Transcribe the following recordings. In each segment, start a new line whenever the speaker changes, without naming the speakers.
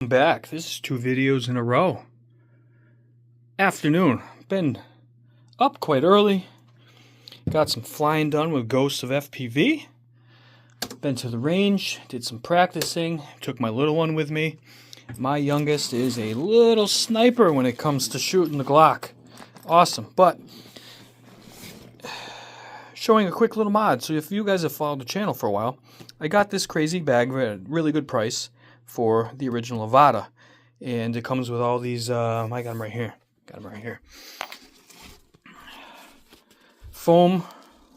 Back. This is 2 videos in a row. Afternoon. Been up quite early. Got some flying done with Ghosts of FPV. Been to the range, did some practicing, took my little one with me. My youngest is a little sniper when it comes to shooting the Glock. Awesome. But showing a quick little mod. So if you guys have followed the channel for a while, I got this crazy bag at a really good price for the original Avata, and it comes with all these I got them right here, foam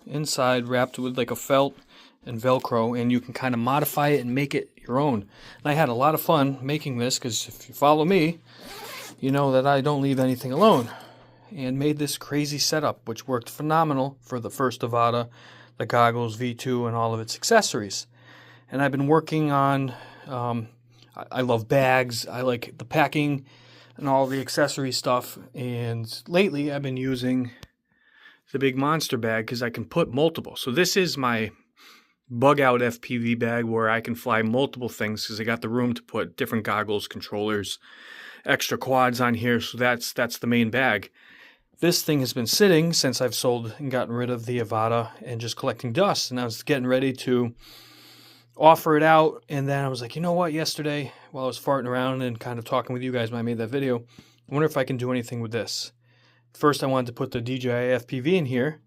inside, wrapped with like a felt and Velcro, and you can kind of modify it and make it your own. And I had a lot of fun making this, because if you follow me, you know that I don't leave anything alone, and made this crazy setup which worked phenomenal for the first Avata, the goggles, V2, and all of its accessories. And I've been working on I love bags, I like the packing and all the accessory stuff, and lately I've been using the big monster bag because I can put multiple. So this is my bug out FPV bag where I can fly multiple things because I got the room to put different goggles, controllers, extra quads on here, so that's the main bag. This thing has been sitting since I've sold and gotten rid of the Avata and just collecting dust, and I was getting ready to offer it out, and then I was like, you know what, yesterday while I was farting around and kind of talking with you guys when I made that video, I wonder if I can do anything with this. First I wanted to put the DJI FPV in here,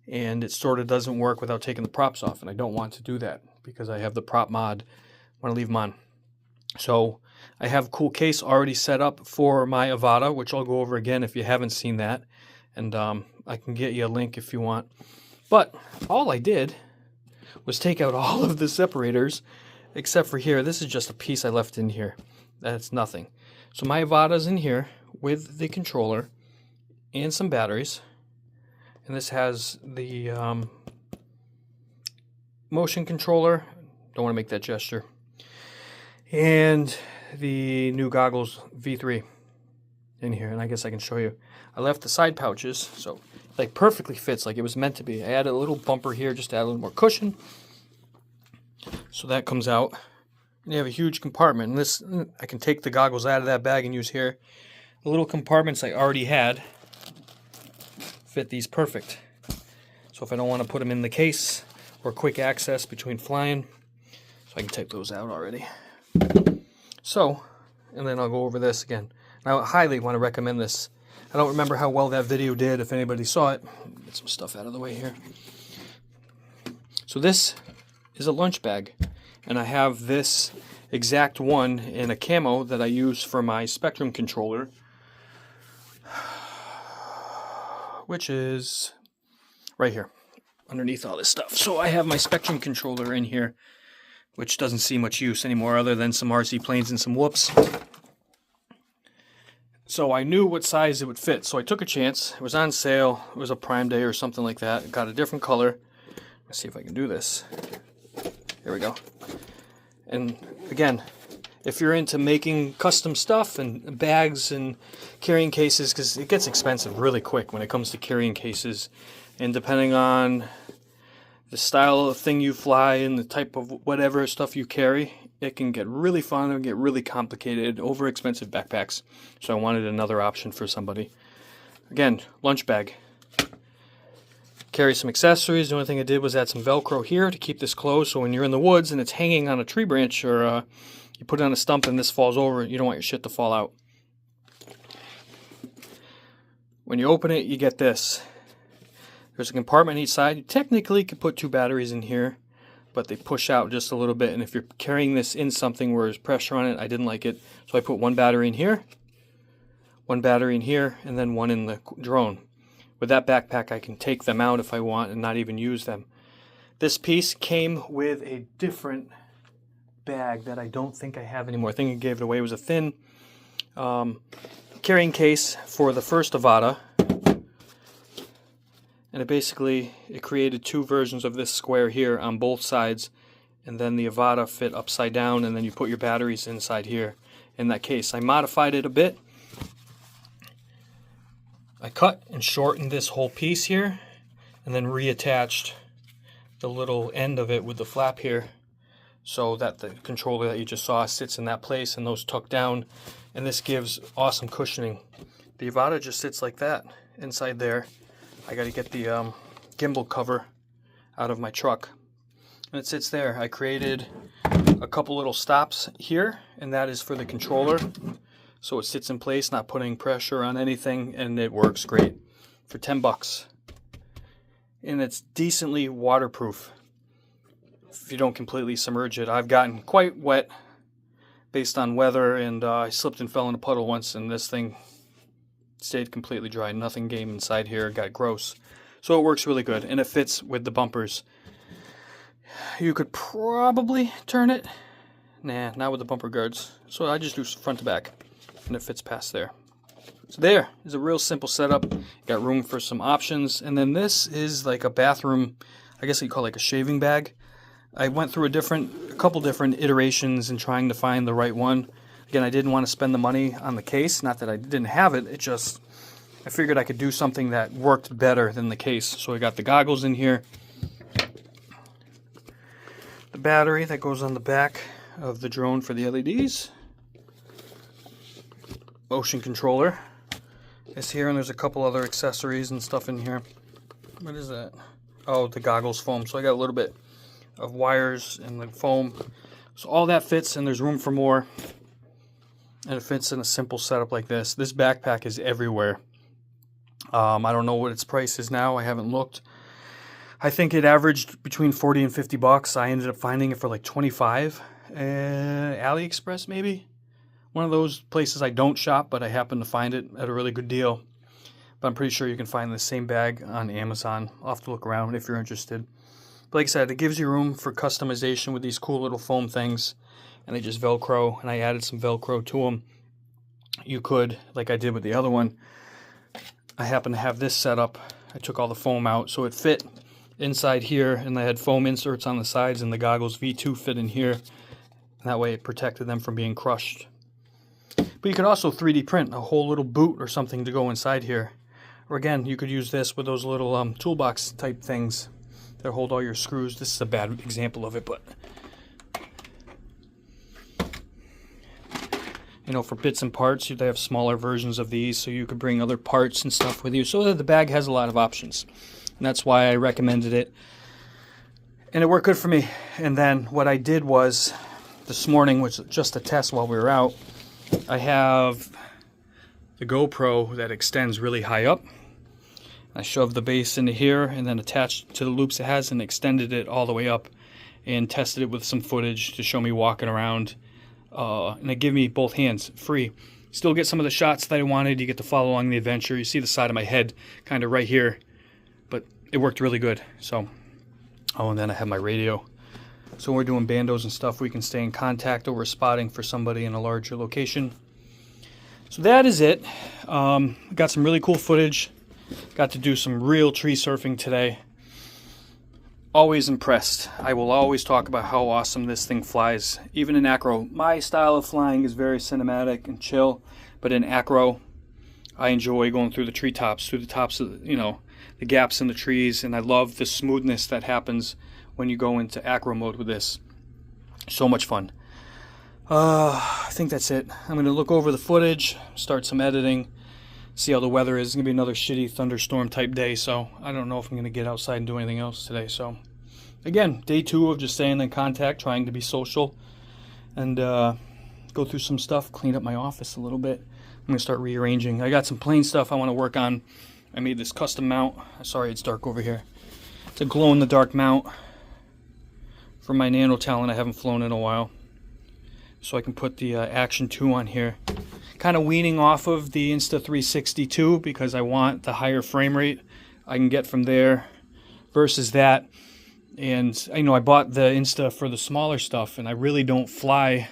and it sort of doesn't work without taking the props off, and I don't want to do that because I have the prop mod. I want to leave them on. So I have a cool case already set up for my Avata, which I'll go over again if you haven't seen that, and I can get you a link if you want. But all I did was take out all of the separators except for here. This is just a piece I left in here. That's nothing. So my Avata's in here with the controller and some batteries, and this has the motion controller, don't want to make that gesture, and the new goggles V3 in here. And I guess I can show you. I left the side pouches, so like perfectly fits like it was meant to be. I added a little bumper here just to add a little more cushion, so that comes out, and you have a huge compartment. And this, I can take the goggles out of that bag and use here. The little compartments I already had fit these perfect, so if I don't want to put them in the case or quick access between flying, so I can take those out already. So, and then I'll go over this again. Now I highly want to recommend this. I don't remember how well that video did, if anybody saw it. Get some stuff out of the way here. So this is a lunch bag, and I have this exact one in a camo that I use for my Spectrum controller, which is right here underneath all this stuff. So I have my Spectrum controller in here, which doesn't see much use anymore other than some RC planes and some whoops. So I knew what size it would fit, so I took a chance. It was on sale. It was a Prime Day or something like that. It got a different color. Let's see if I can do this. Here we go. And again, if you're into making custom stuff and bags and carrying cases, because it gets expensive really quick when it comes to carrying cases, and depending on the style of thing you fly and the type of whatever stuff you carry, it can get really fun and get really complicated, over expensive backpacks. So I wanted another option for somebody. Again, lunch bag. Carry some accessories. The only thing I did was add some Velcro here to keep this closed, so when you're in the woods and it's hanging on a tree branch, or you put it on a stump and this falls over, you don't want your shit to fall out. When you open it, you get this. There's a compartment each side. You technically could put 2 batteries in here, but they push out just a little bit, and if you're carrying this in something where there's pressure on it, I didn't like it, so I put 1 battery in here, 1 battery in here, and then 1 in the drone. With that backpack, I can take them out if I want and not even use them. This piece came with a different bag that I don't think I have anymore. I think I gave it away. It was a thin carrying case for the first Avata, and it created 2 versions of this square here on both sides, and then the Avata fit upside down, and then you put your batteries inside here in that case. I modified it a bit. I cut and shortened this whole piece here, and then reattached the little end of it with the flap here, so that the controller that you just saw sits in that place and those tuck down, and this gives awesome cushioning. The Avata just sits like that inside there. I got to get the gimbal cover out of my truck, and it sits there. I created a couple little stops here, and that is for the controller, so it sits in place, not putting pressure on anything, and it works great for 10 bucks. And it's decently waterproof if you don't completely submerge it. I've gotten quite wet based on weather, and I slipped and fell in a puddle once, and this thing stayed completely dry. Nothing came inside here, it got gross. So it works really good, and it fits with the bumpers. You could probably turn it. Nah, not with the bumper guards. So I just do front to back, and it fits past there. So there is a real simple setup. Got room for some options. And then this is like a bathroom, I guess you call it like a shaving bag. I went through a couple different iterations in trying to find the right one. Again, I didn't want to spend the money on the case. Not that I didn't have it. It just, I figured I could do something that worked better than the case. So I got the goggles in here. The battery that goes on the back of the drone for the LEDs. Motion controller is here, and there's a couple other accessories and stuff in here. What is that? Oh, the goggles foam. So I got a little bit of wires and the foam. So all that fits, and there's room for more. And it fits in a simple setup like this. This backpack is everywhere. I don't know what its price is now. I haven't looked. I think it averaged between 40 and 50 bucks. I ended up finding it for like 25. AliExpress maybe? One of those places I don't shop, but I happen to find it at a really good deal. But I'm pretty sure you can find the same bag on Amazon. I'll have to look around if you're interested. But like I said, it gives you room for customization with these cool little foam things. And they just Velcro, and I added some Velcro to them. You could, like I did with the other one, I happen to have this set up. I took all the foam out, so it fit inside here, and I had foam inserts on the sides, and the goggles V2 fit in here. And that way it protected them from being crushed. But you could also 3D print a whole little boot or something to go inside here. Or again, you could use this with those little toolbox type things that hold all your screws. This is a bad example of it, but you know, for bits and parts, they have smaller versions of these, so you could bring other parts and stuff with you. So the bag has a lot of options, and that's why I recommended it. And it worked good for me. And then what I did was, this morning, which was just a test while we were out, I have the GoPro that extends really high up. I shoved the base into here and then attached to the loops it has and extended it all the way up and tested it with some footage to show me walking around. And it gave me both hands free. Still get some of the shots that I wanted. You get to follow along the adventure. You see the side of my head kind of right here, but it worked really good. So, oh, and then I have my radio. So when we're doing bandos and stuff, we can stay in contact over spotting for somebody in a larger location. So that is it. Got some really cool footage. Got to do some real tree surfing today. Always impressed. I will always talk about how awesome this thing flies. Even in acro, my style of flying is very cinematic and chill, but in acro, I enjoy going through the treetops, through the tops of the gaps in the trees, and I love the smoothness that happens when you go into acro mode with this. So much fun. I think that's it. I'm going to look over the footage, start some editing, see how the weather is. It's going to be another shitty thunderstorm type day, so I don't know if I'm going to get outside and do anything else today. So again, day 2 of just staying in contact, trying to be social, and go through some stuff, clean up my office a little bit. I'm going to start rearranging. I got some plain stuff I want to work on. I made this custom mount. Sorry, it's dark over here. It's a glow-in-the-dark mount for my Nano Talon. I haven't flown in a while. So I can put the Action 2 on here. Kind of weaning off of the Insta360 because I want the higher frame rate I can get from there versus that. And I bought the Insta for the smaller stuff, and I really don't fly.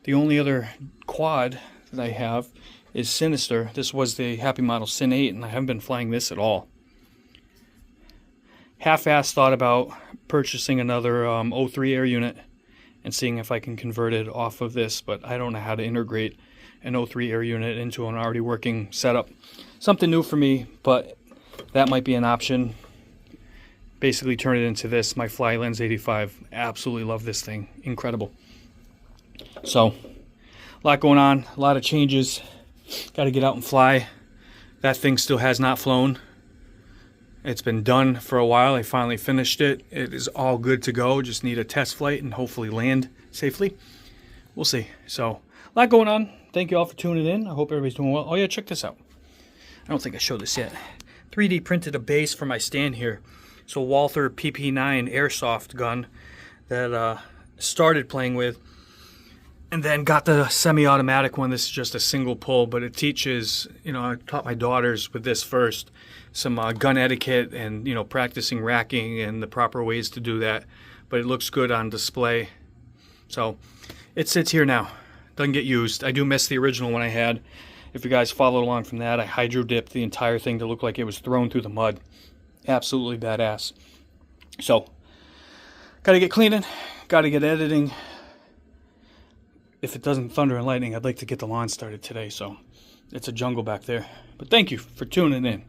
The only other quad that I have is Sinister. This was the Happy Model Sin 8, and I haven't been flying this at all. Half-assed thought about purchasing another 03 air unit and seeing if I can convert it off of this, but I don't know how to integrate an 03 air unit into an already working setup. Something new for me, but that might be an option. basically turn it into this, my Fly Lens 85. Absolutely love this thing. Incredible. So, a lot going on, a lot of changes. Got to get out and fly. That thing still has not flown. It's been done for a while. I finally finished it. It is all good to go. Just need a test flight and hopefully land safely. We'll see. So, a lot going on. Thank you all for tuning in. I hope everybody's doing well. Oh yeah, check this out. I don't think I showed this yet. 3D printed a base for my stand here. So Walther PP9 airsoft gun that started playing with, and then got the semi-automatic one. This is just a single pull, but it teaches, I taught my daughters with this first some gun etiquette and, practicing racking and the proper ways to do that. But it looks good on display. So it sits here now. Doesn't get used. I do miss the original one I had. If you guys followed along from that, I hydro dipped the entire thing to look like it was thrown through the mud. Absolutely badass. So, gotta get cleaning, gotta get editing. If it doesn't thunder and lightning, I'd like to get the lawn started today, so it's a jungle back there. But thank you for tuning in.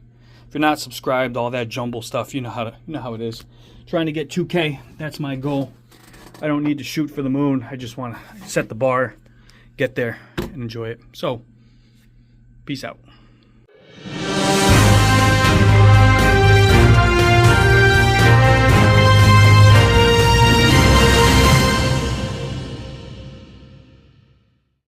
If you're not subscribed, all that jumble stuff, you know how it is. Trying to get 2K, that's my goal. I don't need to shoot for the moon. I just want to set the bar, get there, and enjoy it. So, peace out.